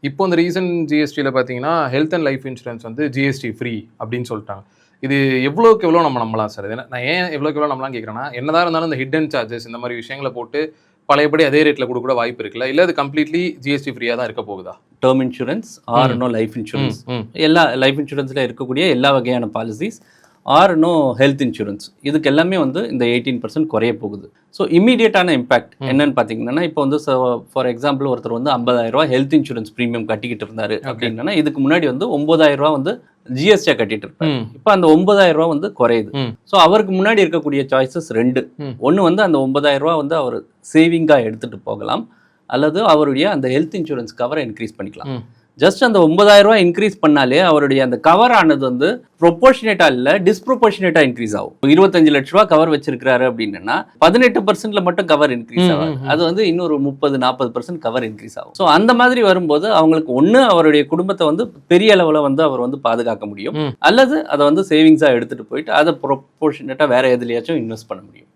இப்போ இந்த ரீசன்ட் ஜிஎஸ்டியில் பார்த்தீங்கன்னா ஹெல்த் அண்ட் லைஃப் இன்சூரன்ஸ் வந்து ஜிஎஸ்டி ஃப்ரீ அப்படின்னு சொல்லிட்டாங்க. இது எவ்வளோக்கு எவ்வளோ நம்ம நம்பலாம் சார்? நான் ஏன் எவ்வளோக்கு எவ்வளோ நம்பலாம் கேட்குறேன்னா, என்னதான் இருந்தாலும் இந்த ஹிடன் சார்ஜஸ் இந்த மாதிரி விஷயங்களை போட்டு பழையபடி அதே ரேட்டில் கொடுக்க கூட வாய்ப்பு இருக்குல்ல? இல்லை அது கம்ப்ளீட்லி ஜிஎஸ்டி ஃப்ரீயாக தான் இருக்க போகுதா? Term insurance or no life insurance, எல்லா லைஃப் இன்சூரன்ஸில் இருக்கக்கூடிய எல்லா வகையான policies or no health insurance, இதுக்கு எல்லாமே வந்து இந்த 18% குறைய போகுது. ஸோ இம்மீடியட்டான இம்பாக்ட் என்னன்னு பார்த்தீங்கன்னா, இப்போ வந்து ஃபார் எக்ஸாம்பிள் ஒருத்தர் வந்து 50,000 ஹெல்த் இன்சூரன்ஸ் ப்ரீமியம் கட்டிக்கிட்டு இருந்தாரு அப்படின்னா, இதுக்கு முன்னாடி வந்து 9,000 வந்து ஜிஎஸ்டியா கட்டிட்டு இருப்பாரு. இப்போ அந்த 9,000 வந்து குறையுது. ஸோ அவருக்கு முன்னாடி இருக்கக்கூடிய சாய்ஸஸ் ரெண்டு. ஒன்று வந்து அந்த 9,000 வந்து அவர் சேவிங்காக எடுத்துட்டு போகலாம், அல்லது அவருடைய அந்த ஹெல்த் இன்சூரன்ஸ் கவரை இன்க்ரீஸ் பண்ணிக்கலாம். ஜஸ்ட் அந்த 9,000 இன்க்ரீஸ் பண்ணாலே அவருடைய அந்த கவர் ஆனது வந்து ப்ரொபோர்ஷனேட்டா இல்லை, டிஸ்ப்ரொபோர்ஷனேட்டா இன்க்ரீஸ் ஆகும். 25 லட்ச ரூபா கவர் வச்சிருக்காரு அப்படின்னா 18% மட்டும் கவர் இன்க்ரீஸ் ஆகும். அது வந்து இன்னொரு 30-40% கவர் இன்க்ரீஸ் ஆகும். ஸோ அந்த மாதிரி வரும்போது அவங்களுக்கு ஒன்று அவருடைய குடும்பத்தை வந்து பெரிய அளவில் வந்து அவர் வந்து பாதுகாக்க முடியும், அல்லது அதை வந்து சேவிங்ஸாக எடுத்துட்டு போயிட்டு அதை ப்ரொபோர்ஷனேட்டா வேற எதுலையாச்சும் இன்வெஸ்ட் பண்ண முடியும்.